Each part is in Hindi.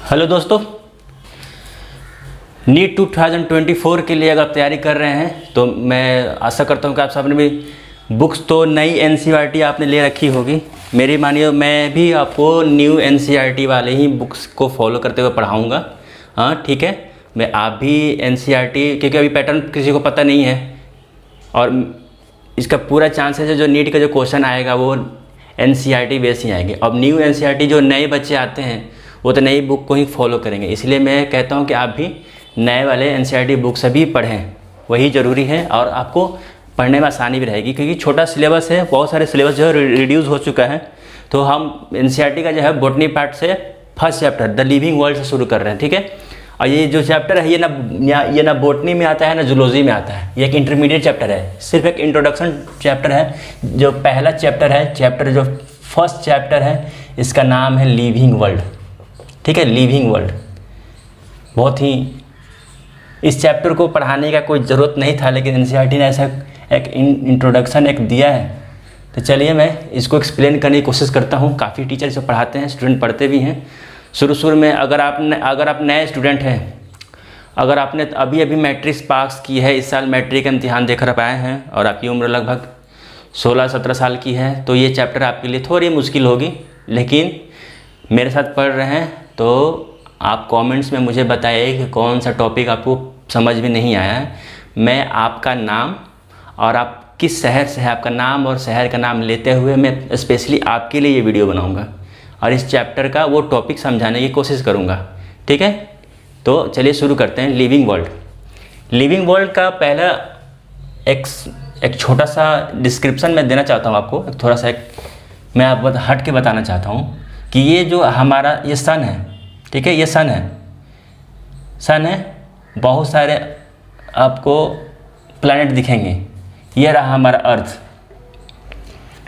हेलो दोस्तों, नीट 2024 के लिए अगर आप तैयारी कर रहे हैं तो मैं आशा करता हूं कि आप सबने भी बुक्स तो नई एनसीईआरटी आपने ले रखी होगी। मेरी मानिए मैं भी आपको न्यू एनसीईआरटी वाले ही बुक्स को फॉलो करते हुए पढ़ाऊंगा। हाँ ठीक है, मैं आप भी एनसीईआरटी, क्योंकि अभी पैटर्न किसी को पता नहीं है और इसका पूरा चांसेस है जो नीट का जो क्वेश्चन आएगा वो एनसीईआरटी बेस ही आएंगे। अब न्यू एनसीईआरटी जो नए बच्चे आते हैं वो तो नई बुक को ही फॉलो करेंगे, इसलिए मैं कहता हूँ कि आप भी नए वाले एनसीईआरटी बुक्स भी पढ़ें, वही ज़रूरी है और आपको पढ़ने में आसानी भी रहेगी क्योंकि छोटा सिलेबस है, बहुत सारे सिलेबस जो है रिड्यूस हो चुका है। तो हम एनसीईआरटी का जो है बॉटनी पार्ट से first chapter the living world से शुरू कर रहे हैं, ठीक है। और ये जो चैप्टर है ये ना बॉटनी में आता है ना जूलॉजी में आता है, ये एक इंटरमीडिएट चैप्टर है, सिर्फ एक इंट्रोडक्शन चैप्टर है। जो पहला चैप्टर है, जो फर्स्ट चैप्टर है, इसका नाम है लिविंग वर्ल्ड, ठीक है, लिविंग वर्ल्ड। बहुत ही इस चैप्टर को पढ़ाने का कोई ज़रूरत नहीं था, लेकिन एनसीईआरटी ने ऐसा एक इंट्रोडक्शन एक दिया है, तो चलिए मैं इसको एक्सप्लेन करने की कोशिश करता हूँ। काफ़ी टीचर इसको पढ़ाते हैं, स्टूडेंट पढ़ते भी हैं। शुरू में अगर आप नए स्टूडेंट हैं, अगर आपने अभी मैट्रिक पास की है, इस साल मैट्रिक का इम्तिहान देकर आप आए हैं और आपकी उम्र लगभग 16-17 साल की है, तो ये चैप्टर आपके लिए थोड़ी मुश्किल होगी। लेकिन मेरे साथ पढ़ रहे हैं तो आप कमेंट्स में मुझे बताइए कि कौन सा टॉपिक आपको समझ में नहीं आया है। मैं आपका नाम और आप किस शहर से है, आपका नाम और शहर का नाम लेते हुए मैं स्पेशली आपके लिए ये वीडियो बनाऊंगा और इस चैप्टर का वो टॉपिक समझाने की कोशिश करूंगा, ठीक है। तो चलिए शुरू करते हैं। लिविंग वर्ल्ड का पहला एक छोटा सा डिस्क्रिप्शन मैं देना चाहता हूँ आपको, थोड़ा सा मैं आप हट के बताना चाहता हूँ कि ये जो हमारा ये सन है, ठीक है, ये सन है, बहुत सारे आपको प्लैनेट दिखेंगे। ये रहा हमारा अर्थ,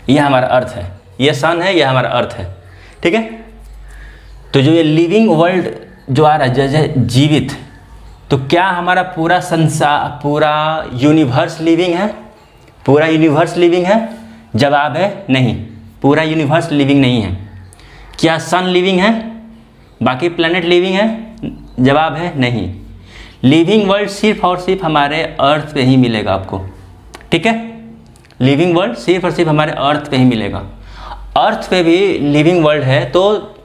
ये हमारा अर्थ है, ये सन है, ये हमारा अर्थ है, ठीक है। तो जो ये लिविंग वर्ल्ड जो आ रहा है जैसे जीवित, तो क्या हमारा पूरा संसार, पूरा यूनिवर्स लिविंग है? पूरा यूनिवर्स लिविंग है? जवाब है नहीं, पूरा यूनिवर्स लिविंग नहीं है। क्या सन लिविंग है? बाकी प्लैनेट लिविंग है? जवाब है नहीं। लिविंग वर्ल्ड सिर्फ और सिर्फ हमारे अर्थ पे ही मिलेगा आपको, ठीक है। लिविंग वर्ल्ड सिर्फ और सिर्फ हमारे अर्थ पे ही मिलेगा। अर्थ पे भी लिविंग वर्ल्ड है, तो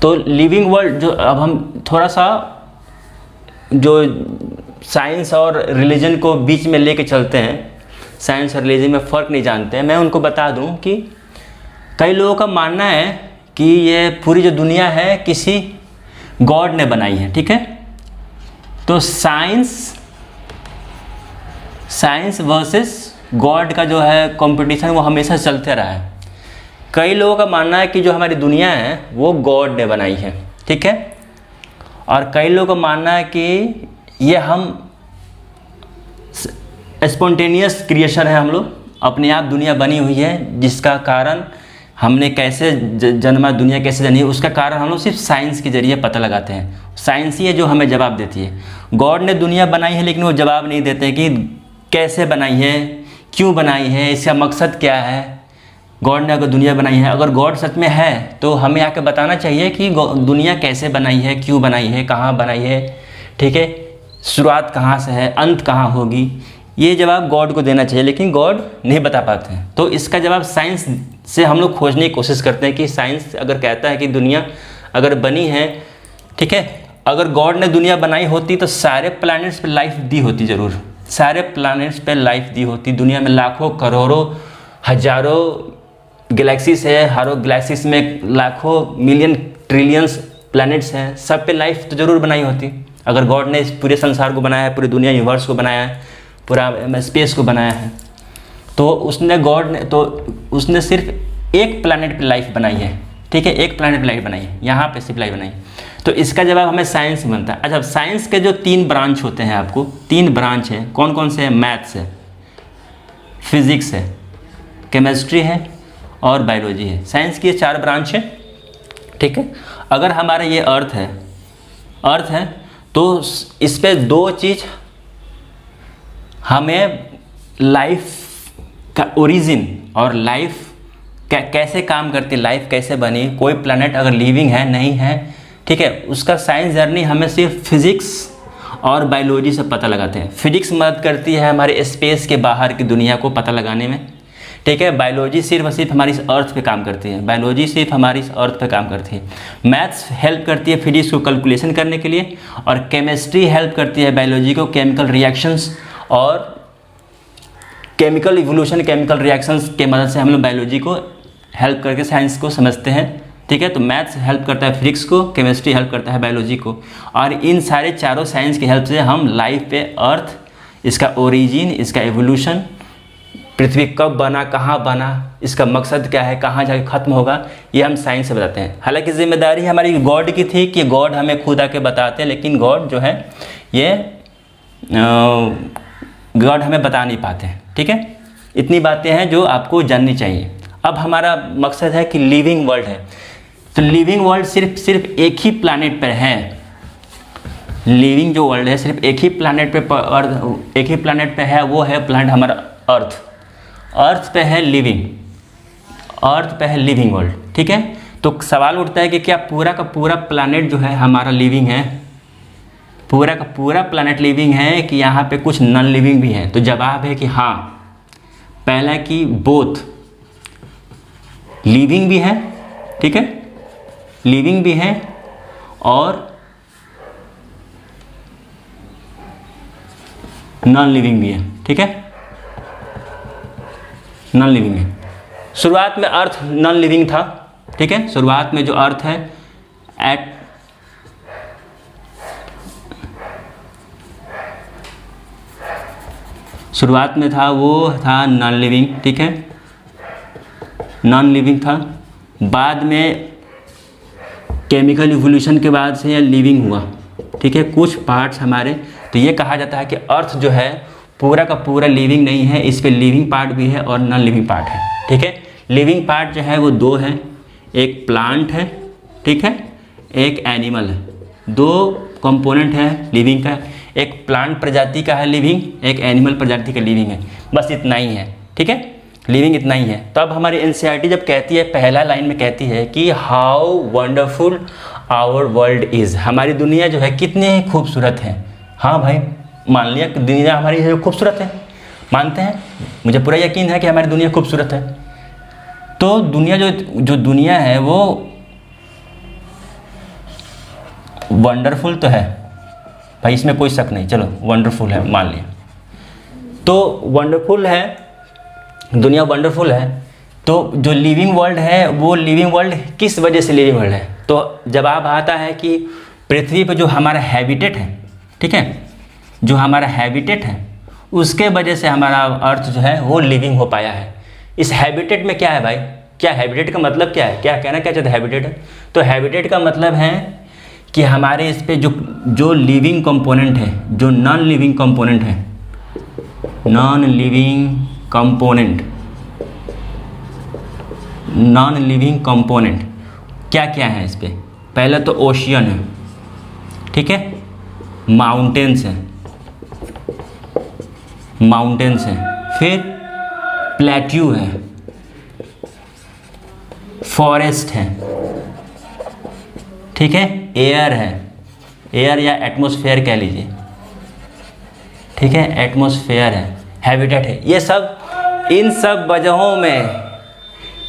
लिविंग वर्ल्ड जो अब हम थोड़ा सा जो साइंस और रिलीजन को बीच में लेके चलते हैं, साइंस और रिलीजन में फ़र्क नहीं जानते हैं, मैं उनको बता दूं कि कई लोगों का मानना है कि ये पूरी जो दुनिया है किसी गॉड ने बनाई है, ठीक है। तो साइंस वर्सेस गॉड का जो है कंपटीशन वो हमेशा चलते रहा है। कई लोगों का मानना है कि जो हमारी दुनिया है वो गॉड ने बनाई है, ठीक है। और कई लोगों का मानना है कि ये हम स्पॉन्टेनियस क्रिएशन है, हम लोग अपने आप दुनिया बनी हुई है, जिसका कारण हमने कैसे जन्मा, दुनिया कैसे जनी, उसका कारण हम लोग सिर्फ साइंस के जरिए पता लगाते हैं। साइंस ही है जो हमें जवाब देती है। गॉड ने दुनिया बनाई है लेकिन वो जवाब नहीं देते कि कैसे बनाई है, क्यों बनाई है, इसका मकसद क्या है। गॉड ने अगर दुनिया बनाई है, अगर गॉड सच में है तो हमें आके बताना चाहिए कि दुनिया कैसे बनाई है, क्यों बनाई है, कहाँ बनाई है, ठीक है, शुरुआत कहाँ से है, अंत कहाँ होगी। ये जवाब गॉड को देना चाहिए, लेकिन गॉड नहीं बता पाते हैं। तो इसका जवाब साइंस से हम लोग खोजने की कोशिश करते हैं कि साइंस अगर कहता है कि दुनिया अगर बनी है, ठीक है, अगर गॉड ने दुनिया बनाई होती तो सारे प्लैनेट्स पे लाइफ दी होती, ज़रूर सारे प्लैनेट्स पे लाइफ दी होती। दुनिया में लाखों, करोड़ों, हजारों गैलेक्सीज है, हर गैलेक्सीज में लाखों, मिलियन, ट्रिलियंस प्लैनेट्स हैं, सब पे लाइफ तो ज़रूर बनाई होती। अगर गॉड ने इस पूरे संसार को बनाया है, पूरी दुनिया यूनिवर्स को बनाया है, पूरा स्पेस को बनाया है, तो उसने सिर्फ एक प्लैनेट पे लाइफ बनाई है, ठीक है, एक प्लैनेट पे लाइफ बनाई है, यहाँ पे सिर्फ लाइफ बनाई है। तो इसका जवाब हमें साइंस बनता है। अच्छा, साइंस के जो 3 ब्रांच होते हैं, आपको 3 ब्रांच है, कौन कौन से हैं? मैथ्स है, फिजिक्स है, केमिस्ट्री है और बायोलॉजी है। साइंस की ये 4 ब्रांच है, ठीक है। अगर हमारा ये अर्थ है तो इस पे 2 चीज़ हमें लाइफ का ओरिजिन और लाइफ कैसे काम करती लाइफ, कैसे बनी, कोई प्लैनेट अगर लिविंग है नहीं है, ठीक है, उसका साइंस जर्नी हमें सिर्फ फिज़िक्स और बायोलॉजी से पता लगाते हैं। फिजिक्स मदद करती है हमारे स्पेस के बाहर की दुनिया को पता लगाने में, ठीक है। बायोलॉजी सिर्फ और सिर्फ हमारी इस अर्थ पे काम करती है, बायोलॉजी सिर्फ हमारी इस अर्थ पे काम करती है। मैथ्स हेल्प करती है फिजिक्स को कैलकुलेशन करने के लिए, और केमिस्ट्री हेल्प करती है बायोलॉजी को केमिकल रिएक्शंस और केमिकल इवोल्यूशन, केमिकल रिएक्शंस के मदद से हम लोग बायोलॉजी को हेल्प करके साइंस को समझते हैं, ठीक है। तो मैथ्स हेल्प करता है फिजिक्स को, केमिस्ट्री हेल्प करता है बायोलॉजी को, और इन सारे चारों साइंस की हेल्प से हम लाइफ पे अर्थ, इसका ओरिजिन, इसका एवोल्यूशन, पृथ्वी कब बना, कहाँ बना, इसका मकसद क्या है, कहाँ जाके ख़त्म होगा, ये हम साइंस से बताते हैं। हालांकि जिम्मेदारी हमारी गॉड की थी कि गॉड हमें खुद आके बताते हैं, लेकिन गॉड जो है ये गॉड हमें बता नहीं पाते हैं, ठीक है। इतनी बातें हैं जो आपको जाननी चाहिए। अब हमारा मकसद है कि लिविंग वर्ल्ड है, तो लिविंग वर्ल्ड सिर्फ एक ही प्लैनेट पर है। लिविंग जो वर्ल्ड है सिर्फ एक ही प्लैनेट पे, एक ही प्लैनेट पे है, वो है प्लैनेट हमारा अर्थ। अर्थ पे है लिविंग, अर्थ पे है लिविंग वर्ल्ड, ठीक है। तो सवाल उठता है कि क्या पूरा का पूरा प्लैनेट जो है हमारा लिविंग है, पूरा का पूरा प्लैनेट लिविंग है कि यहाँ पे कुछ नॉन लिविंग भी है? तो जवाब है कि हाँ। पहला कि बोथ, लिविंग भी है, ठीक है, लिविंग भी है और नॉन लिविंग भी है, ठीक है, नॉन लिविंग है। शुरुआत में अर्थ नॉन लिविंग था, ठीक है, शुरुआत में जो अर्थ है शुरुआत में था वो था नॉन लिविंग, ठीक है, नॉन लिविंग था। बाद में केमिकल इवोल्यूशन के बाद से यह लिविंग हुआ, ठीक है, कुछ पार्ट्स हमारे। तो ये कहा जाता है कि अर्थ जो है पूरा का पूरा लिविंग नहीं है, इस पे लिविंग पार्ट भी है और नॉन लिविंग पार्ट है, ठीक है। लिविंग पार्ट जो है वो दो है, एक प्लांट है, ठीक है, एक एनिमल है। दो कंपोनेंट है लिविंग का, एक प्लांट प्रजाति का है लिविंग, एक एनिमल प्रजाति का लिविंग है, बस इतना ही है, ठीक है, लिविंग इतना ही है। तो अब हमारी एनसीईआरटी जब कहती है, पहला लाइन में कहती है कि how wonderful our world is, हमारी दुनिया जो है कितनी खूबसूरत है। हाँ भाई, मान लिया कि दुनिया हमारी खूबसूरत है, मानते हैं, मुझे पूरा यकीन है कि हमारी दुनिया खूबसूरत है। तो दुनिया जो दुनिया है वो वंडरफुल तो है भाई, इसमें कोई शक नहीं, चलो वंडरफुल है मान लिया। तो वंडरफुल है, दुनिया वंडरफुल है। तो जो लिविंग वर्ल्ड है वो लिविंग वर्ल्ड किस वजह से लिविंग वर्ल्ड है? तो जवाब आता है कि पृथ्वी पर जो हमारा हैबिटेट है, ठीक है, जो हमारा हैबिटेट है उसके वजह से हमारा अर्थ जो है वो लिविंग हो पाया है। इस हैबिटेट में क्या है भाई, क्या हैबिटेट का मतलब क्या है, क्या कहना क्या चाहते हैं हैबिटेट है? तो हैबिटेट का मतलब है कि हमारे इस पे जो लिविंग कंपोनेंट है, जो नॉन लिविंग कंपोनेंट है, non living component, non living component क्या क्या है इस पे? पहले तो ओशियन है, ठीक है, माउंटेन्स है, माउंटेन्स है, फिर प्लेट्यू है, फॉरेस्ट है, ठीक है, एयर है, एयर या एटमॉस्फेयर कह लीजिए, ठीक है, एटमॉस्फेयर है, हैबिटेट है। ये सब, इन सब वजहों में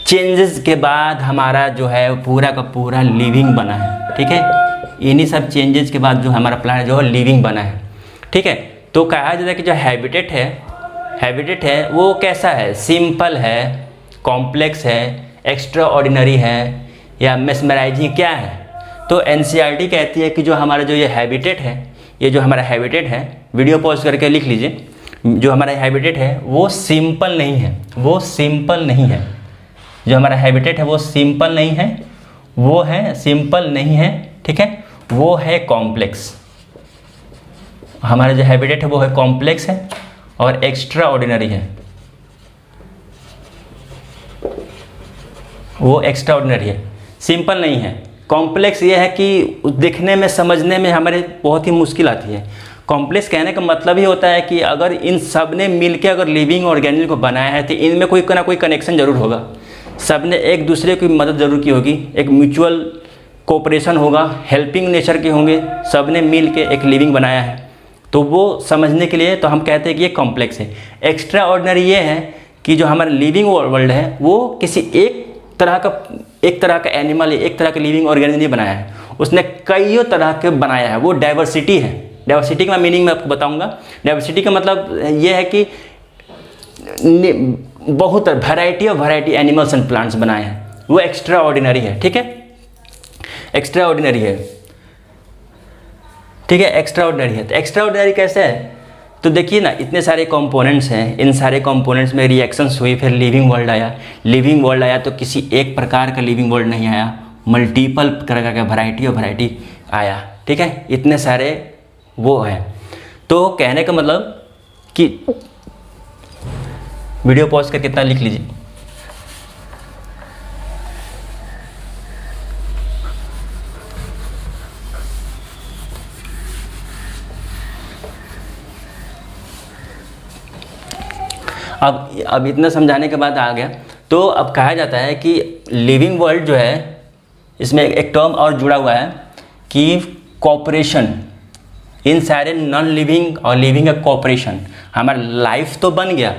चेंजेस के बाद हमारा जो है पूरा का पूरा लिविंग बना है, ठीक है, इन्हीं सब चेंजेस के बाद जो हमारा प्लान जो है लिविंग बना है, ठीक है। तो कहा जाता है कि जो हैबिटेट है वो कैसा है, सिंपल है, कॉम्प्लेक्स है, एक्स्ट्रा ऑर्डिनरी है या मेस्मराइजिंग, क्या है? तो एनसीईआरटी कहती है कि जो हमारा जो ये हैबिटेट है, ये जो हमारा हैबिटेट है, वीडियो पॉज करके लिख लीजिए, जो हमारा हैबिटेट है वो सिंपल नहीं है, वो सिंपल नहीं है, जो हमारा हैबिटेट है वो सिंपल नहीं है, वो है सिंपल नहीं है, ठीक है, वो है कॉम्प्लेक्स। हमारा जो हैबिटेट है वो है कॉम्प्लेक्स है और एक्स्ट्रा ऑर्डिनरी है, वो एक्स्ट्रा ऑर्डिनरी है, सिंपल नहीं है। कॉम्प्लेक्स ये है कि दिखने में, समझने में हमारे बहुत ही मुश्किल आती है। कॉम्प्लेक्स कहने का मतलब ही होता है कि अगर इन सब ने मिलकर अगर लिविंग ऑर्गेनिज्म को बनाया है तो इनमें कोई ना कोई कनेक्शन जरूर होगा। सब ने एक दूसरे की मदद ज़रूर की होगी, एक म्यूचुअल कोऑपरेशन होगा, हेल्पिंग नेचर के होंगे, सब ने मिल के एक लिविंग बनाया है। तो वो समझने के लिए तो हम कहते हैं कि ये कॉम्प्लेक्स है। एक्स्ट्रा ऑर्डिनरी ये है कि जो हमारा लिविंग वर्ल्ड है वो किसी एक तरह का एनिमल, एक तरह का लिविंग ऑर्गेनिज्म नहीं बनाया है, उसने कईयों तरह के बनाया है। वो डाइवर्सिटी है। डाइवर्सिटी का मीनिंग मैं आपको बताऊंगा। डाइवर्सिटी का मतलब ये है कि बहुत वैरायटी एनिमल्स एंड प्लांट्स बनाए हैं, वो एक्स्ट्रा ऑर्डिनरी है। ठीक है, एक्स्ट्रा ऑर्डिनरी है। ठीक है, एक्स्ट्रा ऑर्डिनरी है। तो एक्स्ट्रा ऑर्डिनरी कैसे है? तो देखिए ना, इतने सारे कंपोनेंट्स हैं, इन सारे कंपोनेंट्स में रिएक्शंस हुई, फिर लिविंग वर्ल्ड आया। लिविंग वर्ल्ड आया तो किसी एक प्रकार का लिविंग वर्ल्ड नहीं आया, मल्टीपल तरह का वैरायटी आया। ठीक है, इतने सारे वो हैं। तो कहने का मतलब कि वीडियो पॉज करके कितना लिख लीजिए। अब इतना समझाने के बाद आ गया। तो अब कहा जाता है कि लिविंग वर्ल्ड जो है, इसमें एक टर्म और जुड़ा हुआ है कि कोऑपरेशन। इन सारे नॉन लिविंग और लिविंग का कोऑपरेशन। हमारा लाइफ तो बन गया,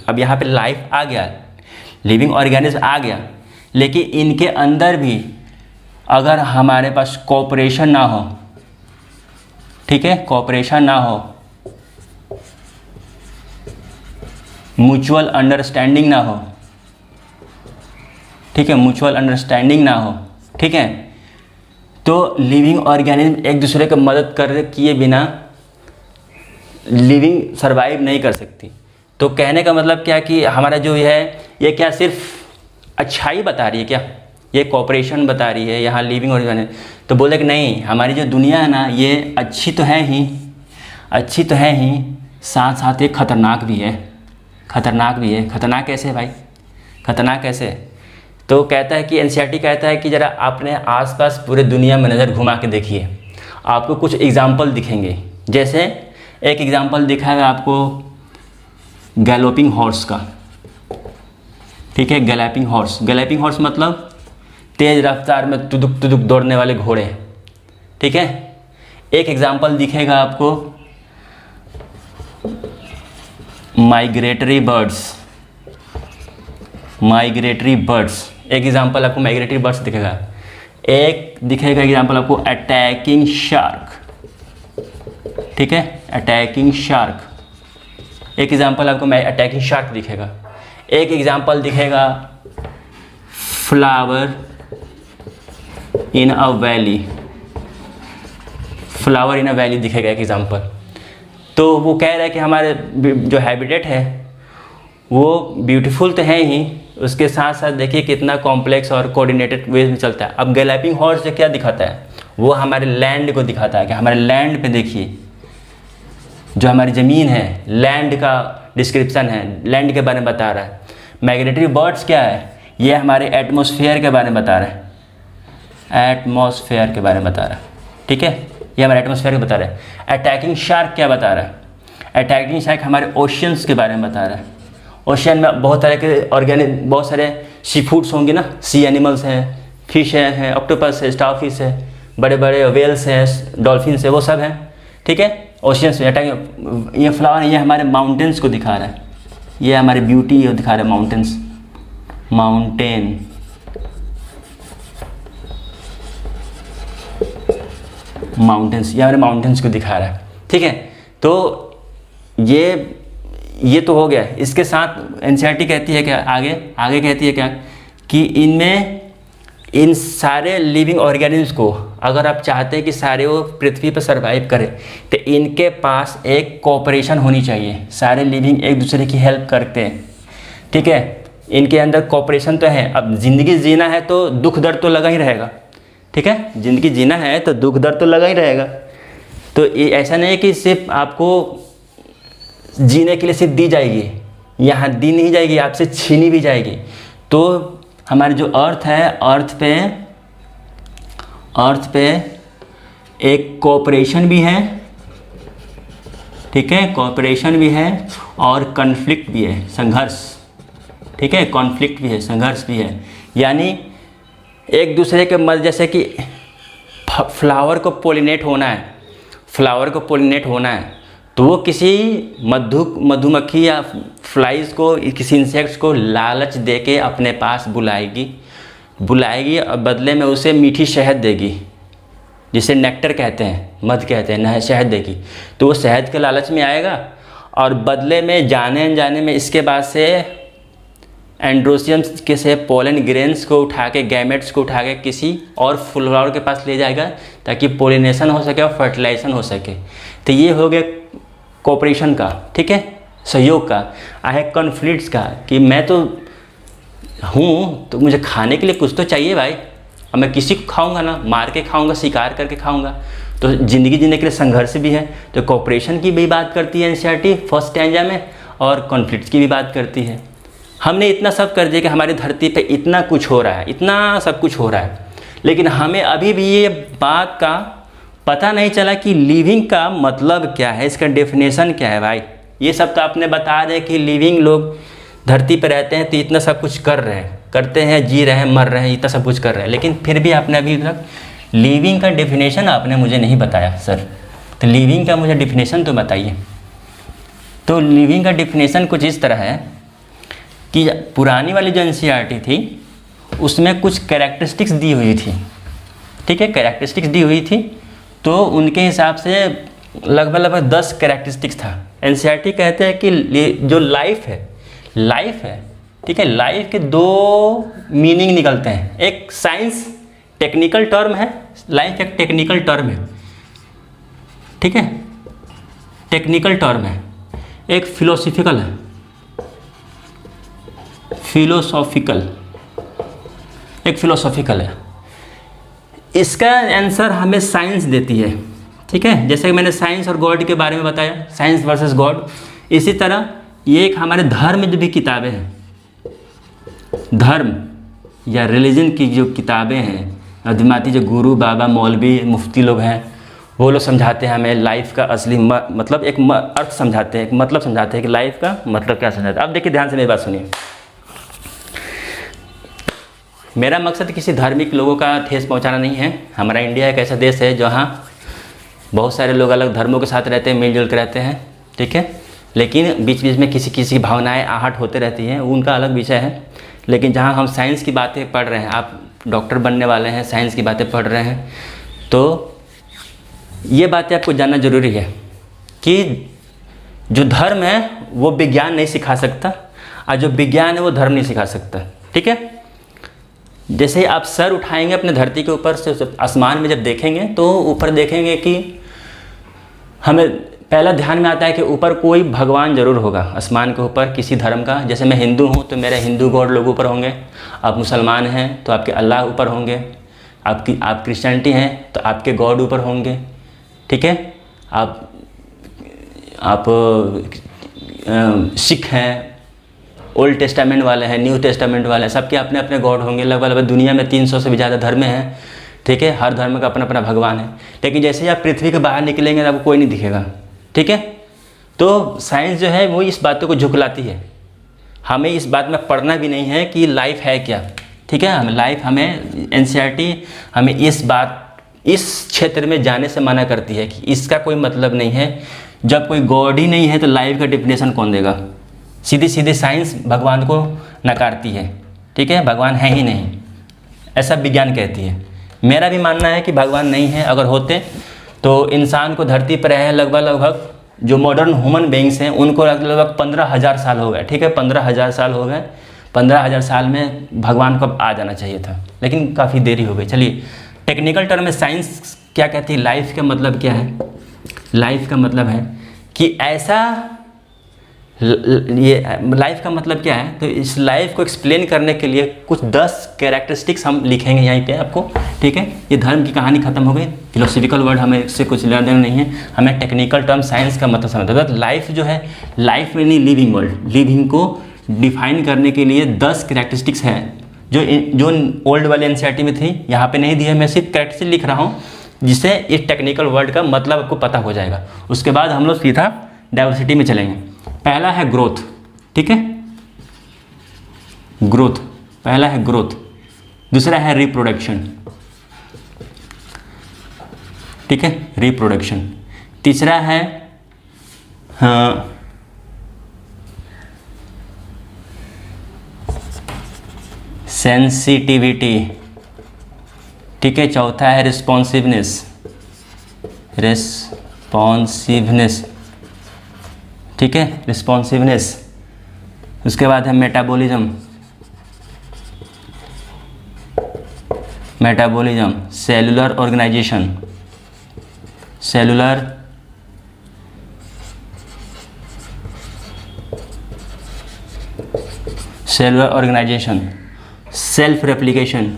अब यहाँ पे लाइफ आ गया, लिविंग ऑर्गेनिज्म आ गया, लेकिन इनके अंदर भी अगर हमारे पास कोऑपरेशन ना हो, ठीक है, कोऑपरेशन ना हो, म्यूचुअल अंडरस्टैंडिंग ना हो, ठीक है, म्यूचुअल अंडरस्टैंडिंग ना हो, ठीक है, तो लिविंग ऑर्गेनिज्म एक दूसरे को मदद कर किए बिना लिविंग सरवाइव नहीं कर सकती। तो कहने का मतलब क्या कि हमारा जो है ये क्या सिर्फ अच्छाई बता रही है क्या? ये कोऑपरेशन बता रही है यहाँ लिविंग ऑर्गेनिज्म? तो बोले कि नहीं, हमारी जो दुनिया है ना ये अच्छी तो है ही, अच्छी तो है ही, साथ साथ ये खतरनाक भी है, खतरनाक भी है। खतरनाक कैसे भाई? खतरनाक कैसे? तो कहता है कि एनसीईआरटी कहता है कि ज़रा आपने आसपास पूरे दुनिया में नज़र घुमा के देखिए, आपको कुछ एग्जाम्पल दिखेंगे। जैसे एक एग्जाम्पल दिखाएगा आपको गैलोपिंग हॉर्स का, ठीक है, गैलोपिंग हॉर्स। गैलोपिंग हॉर्स मतलब तेज़ रफ्तार में तुदुक दौड़ने वाले घोड़े, ठीक है। एक एग्जाम्पल दिखेगा आपको माइग्रेटरी बर्ड्स, माइग्रेटरी बर्ड्स, एक एग्जाम्पल आपको माइग्रेटरी बर्ड्स दिखेगा। एक दिखेगा एग्जाम्पल आपको अटैकिंग शार्क, ठीक है, अटैकिंग शार्क। एक एग्जाम्पल आपको अटैकिंग शार्क दिखेगा। एक एग्जाम्पल दिखेगा flower in a valley, flower in a valley दिखेगा एक एग्जाम्पल। तो वो कह रहा है कि हमारे जो हैबिटेट है वो ब्यूटीफुल तो है ही, उसके साथ साथ देखिए कितना कॉम्प्लेक्स और कोऑर्डिनेटेड वे में चलता है। अब गैलोपिंग हॉर्स जो क्या दिखाता है, वो हमारे लैंड को दिखाता है कि हमारे लैंड पे देखिए जो हमारी ज़मीन है, लैंड का डिस्क्रिप्शन है, लैंड के बारे में बता रहा है। माइग्रेटरी बर्ड्स क्या है, ये हमारे एटमॉस्फेयर के बारे में बता रहा है, एटमॉस्फेयर के बारे में बता रहा है, ठीक है, ये हमारे एटमॉस्फेयर को बता रहा है। अटैकिंग शार्क क्या बता रहा है? अटैकिंग शार्क हमारे ओशियंस के बारे में बता रहा है। ओशियन में बहुत तरह के ऑर्गेनिक, बहुत सारे सी फूड्स होंगे ना, सी एनिमल्स हैं, फिश है, ऑक्टोपस है, स्टारफिश है, बड़े बड़े वेल्स हैं, डॉल्फिन्स है, वो सब हैं, ठीक है, ओशियंस में। अटैक ये फ्लावर ये हमारे माउंटेन्स को दिखा रहा है, ये हमारी ब्यूटी दिखा रहा है, माउंटेन्स, माउंटेन, माउंटेन्स, ये हमारे माउंटेन्स को दिखा रहा है, ठीक है। तो ये तो हो गया। इसके साथ एनसीईआरटी कहती है क्या, आगे कहती है क्या कि इनमें इन सारे लिविंग ऑर्गेनिज्म्स को अगर आप चाहते हैं कि सारे वो पृथ्वी पर सर्वाइव करें तो इनके पास एक कोऑपरेशन होनी चाहिए। सारे लिविंग एक दूसरे की हेल्प करते हैं, ठीक है, इनके अंदर कोऑपरेशन तो है। अब ज़िंदगी जीना है तो दुख दर्द तो लगा ही रहेगा, ठीक है, ज़िंदगी जीना है तो दुख दर्द तो लगा ही रहेगा। तो ये ऐसा नहीं है कि सिर्फ आपको जीने के लिए सिर्फ दी जाएगी, यहाँ दी नहीं जाएगी, आपसे छीनी भी जाएगी। तो हमारी जो अर्थ है, अर्थ पे एक कोऑपरेशन भी है, ठीक है, कोऑपरेशन भी है और कन्फ्लिक्ट भी है, संघर्ष, ठीक है, कॉन्फ्लिक्ट भी है, संघर्ष भी है। यानी एक दूसरे के मध्य, जैसे कि फ्लावर को पोलिनेट होना है, फ्लावर को पोलिनेट होना है तो वो किसी मधुमक्खी या फ्लाइज को, किसी इंसेक्ट्स को लालच देके अपने पास बुलाएगी और बदले में उसे मीठी शहद देगी, जिसे नेक्टर कहते हैं, मध कहते हैं, न शहद देगी। तो वो शहद के लालच में आएगा और बदले में जाने अनजाने में इसके बाद से एंड्रोसियम्स के से पोलन ग्रेन्स को उठा के, गैमेट्स को उठा के किसी और फ्लावर के पास ले जाएगा ताकि पोलिनेशन हो सके और फर्टिलाइजेशन हो सके। तो ये हो गया कोऑपरेशन का, ठीक है, सहयोग का। है कॉन्फ्लिक्ट्स का कि मैं तो हूँ तो मुझे खाने के लिए कुछ तो चाहिए भाई, और मैं किसी को खाऊंगा ना, मार के खाऊंगा, शिकार करके खाऊंगा। तो ज़िंदगी जीने के लिए संघर्ष भी है। तो कोऑपरेशन की भी बात करती है एनसीईआरटी फर्स्ट स्टैंजा में, और कॉन्फ्लिक्ट्स की भी बात करती है। हमने इतना सब कर दिया कि हमारी धरती पे इतना कुछ हो रहा है, इतना सब कुछ हो रहा है, लेकिन हमें अभी भी ये बात का पता नहीं चला कि लिविंग का मतलब क्या है, इसका डेफिनेशन क्या है भाई। ये सब तो आपने बता दें कि लिविंग लोग धरती पर रहते हैं तो इतना सब कुछ करते हैं, जी रहे हैं, मर रहे हैं, इतना सब कुछ कर रहे हैं, लेकिन फिर भी आपने अभी तक लिविंग का डेफिनेशन आपने मुझे नहीं बताया सर। तो लिविंग का मुझे डेफिनेशन तो बताइए। तो लिविंग का डेफिनेशन कुछ इस तरह है कि पुरानी वाली जो एनसीईआरटी थी उसमें कुछ कैरेक्टरिस्टिक्स दी हुई थी, ठीक है, कैरेक्टरिस्टिक्स दी हुई थी। तो उनके हिसाब से लगभग 10 कैरेक्टरिस्टिक्स था। एनसीईआरटी कहते हैं कि जो लाइफ है, ठीक है, लाइफ के 2 मीनिंग निकलते हैं। एक साइंस टेक्निकल टर्म है, लाइफ एक टेक्निकल टर्म है, ठीक है, टेक्निकल टर्म है। एक फिलोसॉफिकल है, एक फिलोसॉफिकल है। इसका आंसर हमें साइंस देती है, ठीक है। जैसे कि मैंने साइंस और गॉड के बारे में बताया, साइंस वर्सेस गॉड, इसी तरह ये एक हमारे धर्म जो भी किताबें हैं, धर्म या रिलीजन की जो किताबें हैं, अधीमाती जो गुरु बाबा मौलवी मुफ्ती लोग हैं, वो लोग समझाते हैं हमें लाइफ का असली मतलब एक अर्थ समझाते हैं, एक मतलब समझाते हैं कि लाइफ का मतलब क्या समझाते हैं। अब देखिए ध्यान से मेरी बात सुनिए। मेरा मकसद किसी धार्मिक लोगों का ठेस पहुंचाना नहीं है। हमारा इंडिया एक ऐसा देश है जहाँ बहुत सारे लोग अलग धर्मों के साथ रहते हैं, मिलजुल कर रहते हैं, ठीक है, लेकिन बीच बीच में किसी की भावनाएं आहट होते रहती हैं, उनका अलग विषय है। लेकिन जहाँ हम साइंस की बातें पढ़ रहे हैं, आप डॉक्टर बनने वाले हैं, साइंस की बातें पढ़ रहे हैं, तो ये बातें आपको जानना ज़रूरी है कि जो धर्म है वो विज्ञान नहीं सिखा सकता, और जो विज्ञान है वो धर्म नहीं सिखा सकता, ठीक है। जैसे ही आप सर उठाएंगे अपने धरती के ऊपर से, आसमान में जब देखेंगे तो ऊपर देखेंगे कि हमें पहला ध्यान में आता है कि ऊपर कोई भगवान जरूर होगा, आसमान के ऊपर किसी धर्म का। जैसे मैं हिंदू हूँ तो मेरे हिंदू गॉड लोग ऊपर होंगे, आप मुसलमान हैं तो आपके अल्लाह ऊपर होंगे, आप क्रिश्चियनिटी हैं तो आपके गॉड ऊपर होंगे, ठीक है। आप सिख हैं, ओल्ड टेस्टामेंट वाले हैं, न्यू टेस्टामेंट वाले हैं, सबके अपने अपने गॉड होंगे। लगभग दुनिया में 300 से भी ज़्यादा धर्म हैं, ठीक है, हर धर्म का अपना अपना भगवान है। लेकिन जैसे ही आप पृथ्वी के बाहर निकलेंगे तो आपको कोई नहीं दिखेगा, ठीक है। तो साइंस जो है वो इस बातों को झुकलाती है। हमें इस बात में पढ़ना भी नहीं है कि लाइफ है क्या, ठीक है। हमें एनसीईआरटी हमें इस क्षेत्र में जाने से मना करती है कि इसका कोई मतलब नहीं है। जब कोई गॉड ही नहीं है तो लाइफ का डेफिनेशन कौन देगा। सीधी सीधी साइंस भगवान को नकारती है, ठीक है, भगवान है ही नहीं, ऐसा विज्ञान कहती है। मेरा भी मानना है कि भगवान नहीं है। अगर होते तो इंसान को धरती पर रहे लगभग जो मॉडर्न ह्यूमन बीइंग्स हैं उनको लगभग 15,000 साल हो गए, ठीक है, 15,000 साल हो गए। 15,000 साल में भगवान को अब आ जाना चाहिए था, लेकिन काफ़ी देरी हो गई। चलिए, टेक्निकल टर्म में साइंस क्या कहती है, लाइफ का मतलब क्या है। लाइफ का मतलब है कि ऐसा, ये लाइफ का मतलब क्या है, तो इस लाइफ को एक्सप्लेन करने के लिए कुछ 10 कैरेक्टरिस्टिक्स हम लिखेंगे यहीं पे आपको, ठीक है। ये धर्म की कहानी खत्म हो गई, फिलोसफिकल वर्ड हमें इससे कुछ लेना देना नहीं है, हमें टेक्निकल टर्म साइंस का मतलब समझता है। लाइफ जो है, लाइफ में नहीं, लिविंग वर्ल्ड, लिविंग को डिफाइन करने के लिए 10 कैरेक्टरिस्टिक्स हैं जो ओल्ड वाले एनसीईआरटी में थी, यहाँ पे नहीं दी है। मैं सिर्फ कैरेक्टरिस्टिक लिख रहा हूँ जिससे इस टेक्निकल वर्ड का मतलब आपको पता हो जाएगा। उसके बाद हम लोग सीधा डाइवर्सिटी में चलेंगे। पहला है ग्रोथ, ठीक है, ग्रोथ, पहला है ग्रोथ, दूसरा है रिप्रोडक्शन, ठीक है, रिप्रोडक्शन, तीसरा है सेंसिटिविटी, ठीक है, चौथा है रिस्पॉन्सिवनेस, रिस्पॉन्सिवनेस, ठीक है, रिस्पॉन्सिवनेस, उसके बाद है metabolism, metabolism, cellular organization, cellular cellular organization, self replication,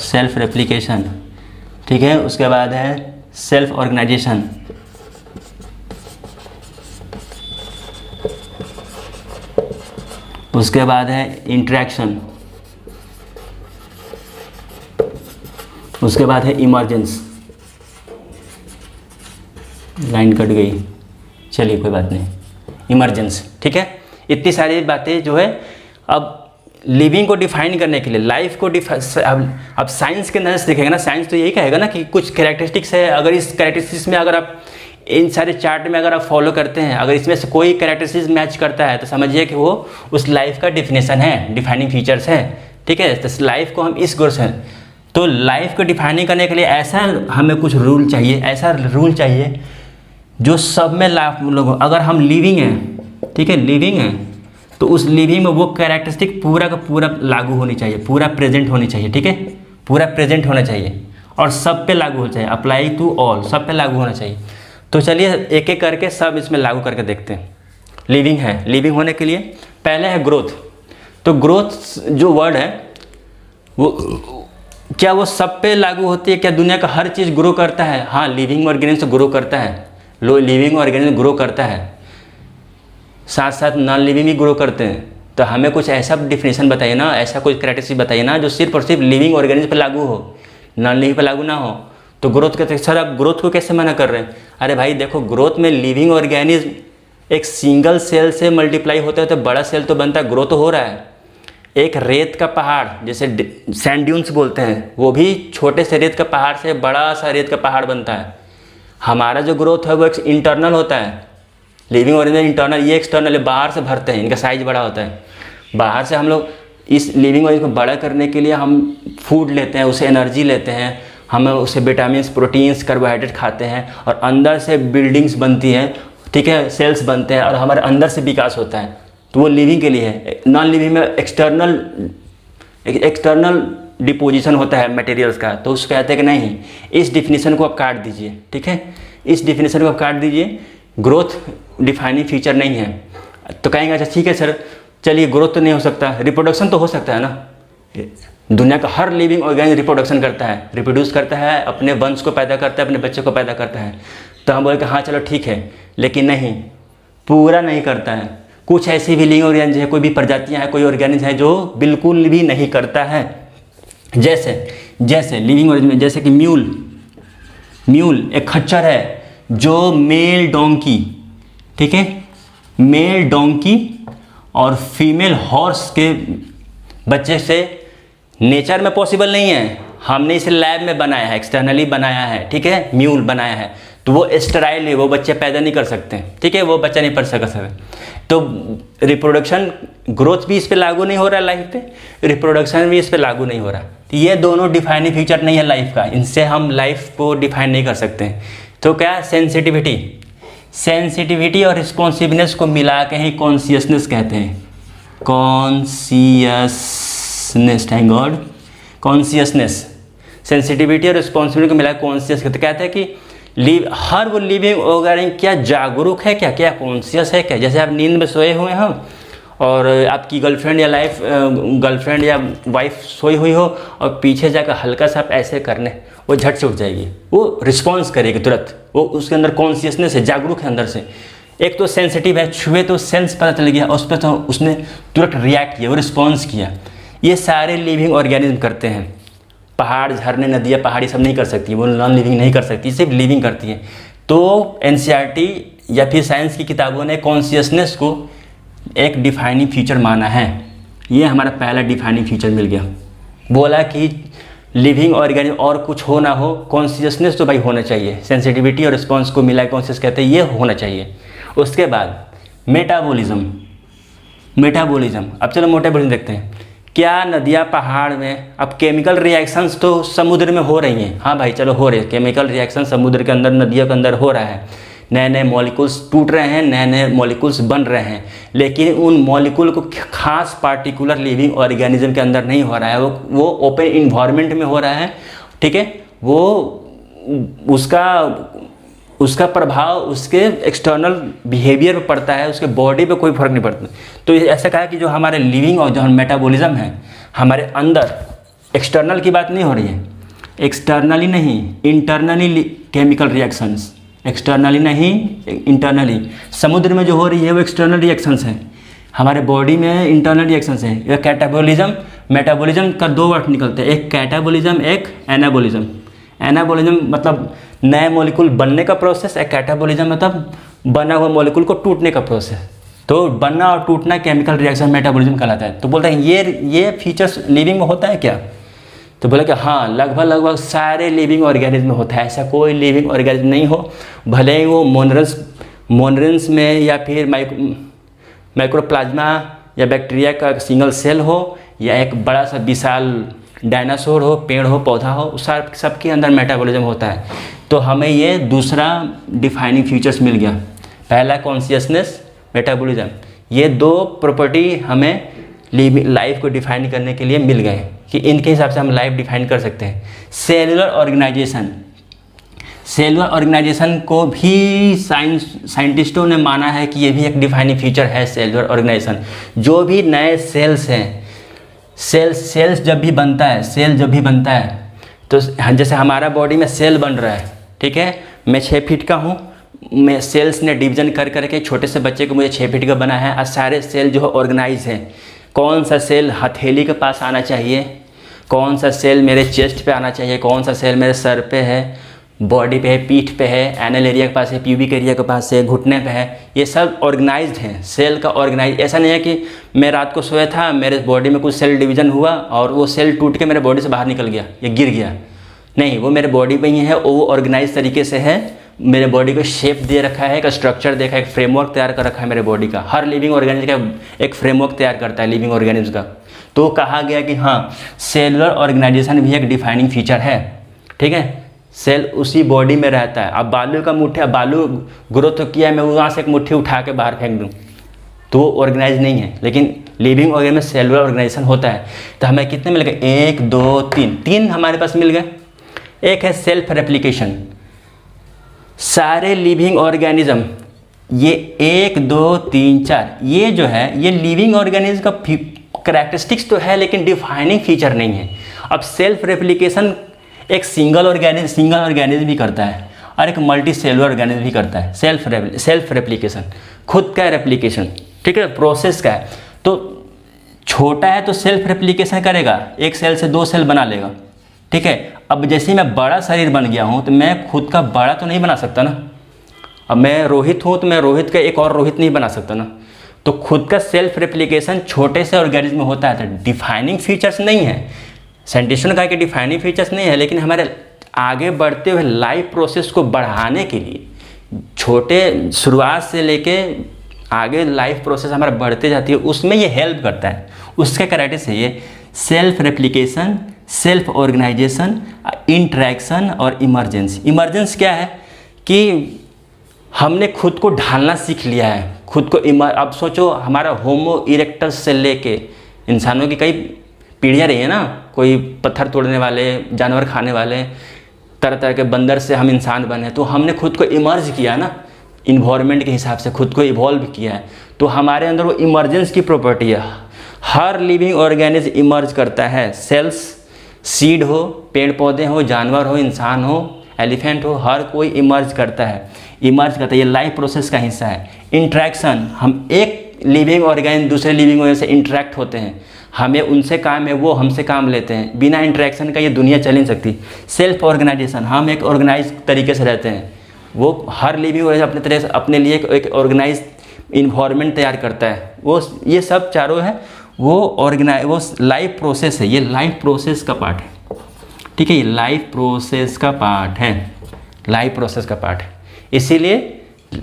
self replication, ठीक है, उसके बाद है सेल्फ ऑर्गेनाइजेशन, उसके बाद है इंटरेक्शन, उसके बाद है इमरजेंस। लाइन कट गई, चलिए कोई बात नहीं, इमरजेंस, ठीक है। इतनी सारी बातें जो है, अब लिविंग को डिफाइन करने के लिए, लाइफ को अब साइंस के नज़र से देखेगा ना, साइंस तो यही कहेगा ना कि कुछ कैरेक्टरिस्टिक्स है, अगर इस कैरेक्टरिस्टिक्स में अगर आप इन सारे चार्ट में अगर आप फॉलो करते हैं, अगर इसमें से कोई कैरेक्टरिस्टिक्स मैच करता है तो समझिए कि वो उस लाइफ का डिफिनेशन है, डिफाइनिंग फीचर्स है, ठीक है। तो लाइफ को हम इस गोल से, तो लाइफ को डिफाइनिंग करने के लिए ऐसा हमें कुछ रूल चाहिए, ऐसा रूल चाहिए जो सब में लोग, अगर हम लिविंग हैं, ठीक है, लिविंग हैं, तो उस लिविंग में वो कैरेक्टरिस्टिक पूरा का पूरा लागू होनी चाहिए, पूरा प्रेजेंट होनी चाहिए, ठीक है, पूरा प्रेजेंट होना चाहिए और सब पे लागू होना चाहिए, अप्लाई टू ऑल, सब पे लागू होना चाहिए। तो चलिए एक एक करके सब इसमें लागू करके देखते हैं। लिविंग है, लिविंग होने के लिए पहले है ग्रोथ। तो ग्रोथ जो वर्ड है वो क्या वो सब पे लागू होती है? क्या दुनिया का हर चीज़ ग्रो करता है? हाँ, लिविंग ऑर्गेनिज्म ग्रो करता है, लिविंग ऑर्गेनिज्म ग्रो करता है, साथ साथ नॉन लिविंग भी ग्रो करते हैं। तो हमें कुछ ऐसा डिफिनेशन बताइए ना, ऐसा कोई क्राइटेरिया बताइए ना जो सिर्फ और सिर्फ लिविंग ऑर्गेनिज्म पर लागू हो, नॉन लिविंग पर लागू ना हो। तो ग्रोथ के सर आप ग्रोथ को कैसे मना कर रहे हैं? अरे भाई देखो, ग्रोथ में लिविंग ऑर्गेनिज्म एक सिंगल सेल से मल्टीप्लाई होता है तो बड़ा सेल तो बनता है, ग्रो तो हो रहा है। एक रेत का पहाड़, जैसे सैंड ड्यून्स बोलते हैं, वो भी छोटे से रेत का पहाड़ से बड़ा सा रेत का पहाड़ बनता है। हमारा जो ग्रोथ है वो एक इंटरनल होता है, लिविंग ऑर्गेनिज्म इंटरनल, ये एक्सटर्नल है, बाहर से भरते हैं, इनका साइज बड़ा होता है। बाहर से हम लोग इस लिविंग ऑर्गेनिज्म को बड़ा करने के लिए हम फूड लेते हैं, उसे एनर्जी लेते हैं, हम उसे विटामिन, प्रोटीन्स, कार्बोहाइड्रेट खाते हैं और अंदर से बिल्डिंग्स बनती हैं, ठीक है, सेल्स बनते हैं और हमारे अंदर से विकास होता है। तो वो लिविंग के लिए है। नॉन लिविंग में एक्सटर्नल डिपोजिशन होता है मटेरियल्स का, तो उसको कहते हैं कि नहीं, इस डिफिनीशन को आप काट दीजिए, ठीक है, इस डिफिनीशन को आप काट दीजिए, ग्रोथ डिफाइनिंग फीचर नहीं है। तो कहेंगे अच्छा ठीक है सर, चलिए ग्रोथ तो नहीं हो सकता, रिप्रोडक्शन तो हो सकता है ना। दुनिया का हर लिविंग ऑर्गेनिज्म रिप्रोडक्शन करता है, रिप्रोड्यूस करता है, अपने वंश को पैदा करता है, अपने बच्चे को पैदा करता है। तो हम बोले कि हाँ चलो ठीक है, लेकिन नहीं, पूरा नहीं करता है। कुछ ऐसी भी लिविंग ऑर्गेनिज्म है, कोई भी प्रजातियां हैं, कोई ऑर्गेनिज्म है जो बिल्कुल भी नहीं करता है। जैसे लिविंग ऑर्गेनिज्म, जैसे कि म्यूल एक खच्चर है जो मेल डोंकी, ठीक है, मेल डोंकी और फीमेल हॉर्स के बच्चे से नेचर में पॉसिबल नहीं है, हमने इसे लैब में बनाया है, एक्सटर्नली बनाया है, ठीक है, म्यूल बनाया है, तो वो स्टेराइल है, वो बच्चे पैदा नहीं कर सकते, ठीक है, वो बच्चा नहीं पढ़ सकते। तो रिप्रोडक्शन, ग्रोथ भी इस पर लागू नहीं हो रहा है लाइफ पे, रिप्रोडक्शन भी इस पर लागू नहीं हो रहा। तो ये दोनों डिफाइनिंग फीचर नहीं है लाइफ का, इनसे हम लाइफ को डिफाइन नहीं कर सकते। तो क्या, सेंसिटिविटी और रिस्पॉन्सिवनेस को मिला के ही कॉन्शियसनेस कहते हैं। Consciousness, thank God, consciousness, sensitivity और रिस्पॉन्सिबिलिटी को मिला कॉन्शियस कहते हैं कि हर वो लिविंग ऑर्गेनिज्म क्या जागरूक है, क्या कॉन्शियस है क्या। जैसे आप नींद में सोए हुए हो और आपकी गर्लफ्रेंड या वाइफ सोई हुई हो और पीछे जाकर हल्का सा आप ऐसे करने, वो झट से उठ जाएगी, वो रिस्पॉन्स करेगी तुरंत, वो उसके अंदर कॉन्शियसनेस है, जागरूक है अंदर से। एक तो सेंसिटिव है, छुए तो सेंस पता चल गया, उस पर तो उसने तुरंत रिएक्ट किया, वो रिस्पॉन्स किया। ये सारे लिविंग ऑर्गेनिज्म करते हैं। पहाड़, झरने, नदियाँ, पहाड़ी सब नहीं कर सकती, वो नॉन लिविंग नहीं कर सकती, सिर्फ लिविंग करती है। तो एनसीईआरटी या फिर साइंस की किताबों ने कॉन्शियसनेस को एक डिफाइनिंग फीचर माना है। ये हमारा पहला डिफाइनिंग फीचर मिल गया। बोला कि लिविंग ऑर्गेनिज्म और कुछ हो ना हो, कॉन्शियसनेस तो भाई होना चाहिए। सेंसिटिविटी और रिस्पॉन्स को मिला कॉन्शियस कहते हैं, ये होना चाहिए। उसके बाद मेटाबॉलिज्म। अब चलो मेटाबॉलिज्म देखते हैं। क्या नदियाँ पहाड़ में, अब केमिकल रिएक्शंस तो समुद्र में हो रही हैं, हाँ भाई चलो हो रही है, केमिकल रिएक्शन समुद्र के अंदर, नदियों के अंदर हो रहा है, नए नए मॉलिक्यूल्स टूट रहे हैं, नए नए मॉलिक्यूल्स बन रहे हैं, लेकिन उन मॉलिक्यूल को खास पार्टिकुलर लिविंग ऑर्गेनिज्म के अंदर नहीं हो रहा है, वो ओपन इन्वायरमेंट में हो रहा है, ठीक है। वो उसका प्रभाव उसके एक्सटर्नल बिहेवियर पर पड़ता है, उसके बॉडी पे कोई फर्क नहीं पड़ता। तो ऐसा कहा कि जो हमारे लिविंग और जो मेटाबॉलिज्म है हमारे अंदर, एक्सटर्नल की बात नहीं हो रही है, एक्सटर्नली नहीं, इंटरनली केमिकल रिएक्शंस, एक्सटर्नली नहीं इंटरनली। समुद्र में जो हो रही है वो एक्सटर्नल रिएक्शंस हैं, हमारे बॉडी में इंटरनल रिएक्शंस हैं। यह कैटाबॉलिज्म, मेटाबॉलिज्म का दो वर्ड निकलते हैं, एक कैटाबॉलिज्म, एक एनाबॉलिज्म। एनाबॉलिज्म मतलब नए मॉलिक्यूल बनने का प्रोसेस, एक कैटाबॉलिज्म मतलब बना हुआ मॉलिक्यूल को टूटने का प्रोसेस। तो बनना और टूटना केमिकल रिएक्शन मेटाबॉलिज्म कहलाता है। तो बोलते हैं ये फीचर्स लिविंग में होता है क्या? तो बोला कि हाँ, लगभग सारे लिविंग ऑर्गेनिज्म में होता है। ऐसा कोई लिविंग ऑर्गेनिज्म नहीं हो, भले ही वो मोनरेंस में या फिर माइक्रोप्लाज्मा या बैक्टीरिया का सिंगल सेल हो, या एक बड़ा सा विशाल डायनासोर हो, पेड़ हो, पौधा हो, सबके अंदर मेटाबॉलिज्म होता है। तो हमें ये दूसरा डिफाइनिंग फीचर्स मिल गया। पहला कॉन्शियसनेस, मेटाबॉलिज्म, ये दो प्रॉपर्टी हमें लाइफ को डिफाइन करने के लिए मिल गए कि इनके हिसाब से हम लाइफ डिफाइन कर सकते हैं। सेलुलर ऑर्गेनाइजेशन को भी साइंटिस्टों ने माना है कि ये भी एक डिफाइनिंग फीचर है सेलुलर ऑर्गेनाइजेशन। जो भी नए सेल्स हैं, सेल्स जब भी बनता है तो जैसे हमारा बॉडी में सेल बन रहा है, ठीक है, मैं 6 फीट का हूँ, मैं सेल्स ने डिवीजन कर करके छोटे से बच्चे को मुझे 6 फीट का बना है, और सारे सेल जो है ऑर्गेनाइज हैं। कौन सा सेल हथेली के पास आना चाहिए, कौन सा सेल मेरे चेस्ट पे आना चाहिए, कौन सा सेल मेरे सर पे है, बॉडी पे है, पीठ पे है, एनल एरिया के पास है, प्यूबिक एरिया के पास है, घुटने पे है, ये सब ऑर्गेनाइज्ड हैं। सेल का ऑर्गेनाइज, ऐसा नहीं है कि मैं रात को सोया था, मेरे बॉडी में कुछ सेल डिवीजन हुआ और वो सेल टूट के मेरे बॉडी से बाहर निकल गया या गिर गया, नहीं, वो मेरे बॉडी पे ही है, वो ऑर्गेनाइज तरीके से है, मेरे बॉडी को शेप दे रखा है, एक स्ट्रक्चर देखा है, एक फ्रेमवर्क तैयार कर रखा है मेरे बॉडी का। हर लिविंग ऑर्गेनिज्म का एक फ्रेमवर्क तैयार करता है लिविंग ऑर्गेनिज्म का। तो कहा गया कि हाँ, सेलुलर ऑर्गेनाइजेशन भी एक डिफाइनिंग फीचर है, ठीक है। सेल उसी बॉडी में रहता है। अब बालू ग्रोथ तो किया है, मैं वहाँ से एक मुट्ठी उठा के बाहर फेंक दूँ तो वो ऑर्गेनाइज नहीं है, लेकिन लिविंग ऑर्गेनिज्म में सेलुलर ऑर्गेनाइजेशन होता है। तो हमें कितने मिल गए? 1 2 3 हमारे पास मिल गए। एक है सेल्फ रेप्लिकेशन। सारे लिविंग ऑर्गेनिज्म, ये 1 2 3 4, ये जो है ये लिविंग ऑर्गेनिज्म का करैक्टरिस्टिक्स तो है, लेकिन डिफाइनिंग फीचर नहीं है। अब सेल्फ रेप्लिकेशन एक सिंगल ऑर्गेनिज्म भी करता है और एक मल्टी सेलुलर ऑर्गेनिज्म भी करता है। सेल्फ रेप्लिकेशन, खुद का रेप्लिकेशन, ठीक है, प्रोसेस का है। तो छोटा है तो सेल्फ रेप्लिकेशन करेगा, एक सेल से 2 सेल बना लेगा, ठीक है। अब जैसे मैं बड़ा शरीर बन गया हूँ तो मैं खुद का बड़ा तो नहीं बना सकता ना। अब मैं रोहित हूँ तो मैं रोहित का एक और रोहित नहीं बना सकता ना। तो खुद का सेल्फ रेप्लिकेशन छोटे से ऑर्गेनिज्म में होता है, तो डिफाइनिंग फीचर्स नहीं है। साइंटिस्टों ने कहा कि डिफाइनिंग फीचर्स नहीं है, लेकिन हमारे आगे बढ़ते हुए लाइफ प्रोसेस को बढ़ाने के लिए छोटे शुरुआत से लेके आगे लाइफ प्रोसेस हमारा बढ़ते जाती है, उसमें ये हेल्प करता है। उसके करैक्टरिस्टिक्स है ये self replication, self organization, interaction और इमरजेंसी। इमरजेंस क्या है कि हमने खुद को ढालना सीख लिया है, खुद को अब सोचो, हमारा होमो इरेक्टस से लेके इंसानों की कई पीढ़ियाँ रही है ना, कोई पत्थर तोड़ने वाले, जानवर खाने वाले, तरह तरह के बंदर से हम इंसान बने। तो हमने खुद को इमर्ज किया ना, इन्वायरमेंट के हिसाब से खुद को इवॉल्व किया है। तो हमारे अंदर वो इमरजेंस की प्रॉपर्टी है। हर लिविंग ऑर्गेनिज्म इमर्ज करता है। सेल्स, सीड हो, पेड़ पौधे हो, जानवर हो, इंसान हो, एलिफेंट हो, हर कोई इमर्ज करता है। ये लाइफ प्रोसेस का हिस्सा है। इंट्रैक्शन, हम एक लिविंग ऑर्गेनिज्म दूसरे लिविंग ऑर्गेनिज्म से इंटरेक्ट होते हैं, हमें उनसे काम है, वो हमसे काम लेते हैं। बिना इंटरेक्शन का ये दुनिया चल नहीं सकती। सेल्फ ऑर्गेनाइजेशन, हम एक ऑर्गेनाइज तरीके से रहते हैं, वो हर लिविंग ऑर्गेनिज्म अपने तरह से अपने लिए एक ऑर्गेनाइज इन्वायरमेंट तैयार करता है। वो ये सब चारों है वो लाइफ प्रोसेस है, ये लाइफ प्रोसेस का पार्ट है, ठीक है, ये लाइफ प्रोसेस का पार्ट है, लाइफ प्रोसेस का पार्ट है। इसीलिए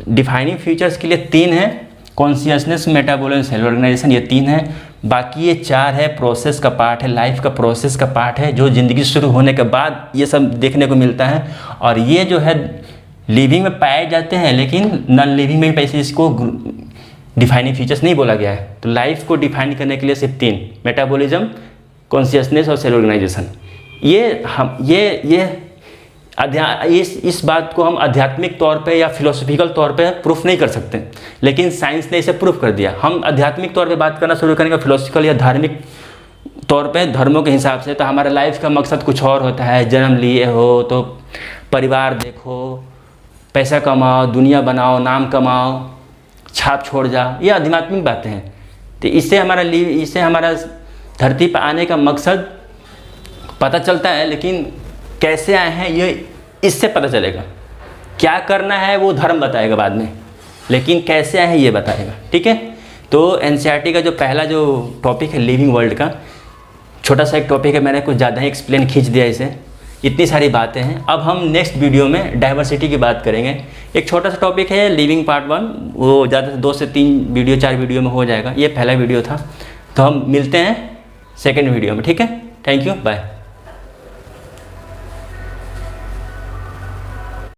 डिफाइनिंग फीचर्स के लिए 3 है, कॉन्शियसनेस, मेटाबॉलिज्म, सेल ऑर्गेनाइजेशन, ये 3 है। बाकी ये 4 है, प्रोसेस का पार्ट है, लाइफ का प्रोसेस का पार्ट है, जो ज़िंदगी शुरू होने के बाद ये सब देखने को मिलता है। और ये जो है लिविंग में पाए जाते हैं, लेकिन नॉन लिविंग में भी पैसे इसको डिफाइनिंग फीचर्स नहीं बोला गया है। तो लाइफ को डिफाइन करने के लिए सिर्फ 3, मेटाबॉलिज्म, कॉन्शियसनेस और सेल ऑर्गेनाइजेशन। इस बात को हम आध्यात्मिक तौर पे या फिलोसफिकल तौर पे प्रूफ नहीं कर सकते, लेकिन साइंस ने इसे प्रूफ कर दिया। हम आध्यात्मिक तौर पे बात करना शुरू करेंगे, फिलोसफिकल या धार्मिक तौर पे धर्मों के हिसाब से, तो हमारा लाइफ का मकसद कुछ और होता है। जन्म लिए हो तो परिवार देखो, पैसा कमाओ, दुनिया बनाओ, नाम कमाओ, छाप छोड़ जा, ये आध्यात्मिक बातें हैं। तो इससे हमारा धरती पर आने का मकसद पता चलता है, लेकिन कैसे आए हैं ये इससे पता चलेगा। क्या करना है वो धर्म बताएगा बाद में, लेकिन कैसे आए हैं ये बताएगा, ठीक है। तो एनसीईआरटी का जो पहला जो टॉपिक है लिविंग वर्ल्ड का, छोटा सा एक टॉपिक है, मैंने कुछ ज़्यादा ही एक्सप्लेन खींच दिया इसे, इतनी सारी बातें हैं। अब हम नेक्स्ट वीडियो में डाइवर्सिटी की बात करेंगे। एक छोटा सा टॉपिक है लिविंग पार्ट 1, वो ज़्यादा से 2 से 3 वीडियो 4 वीडियो में हो जाएगा। ये पहला वीडियो था, तो हम मिलते हैं सेकेंड वीडियो में, ठीक है। Thank you, bye.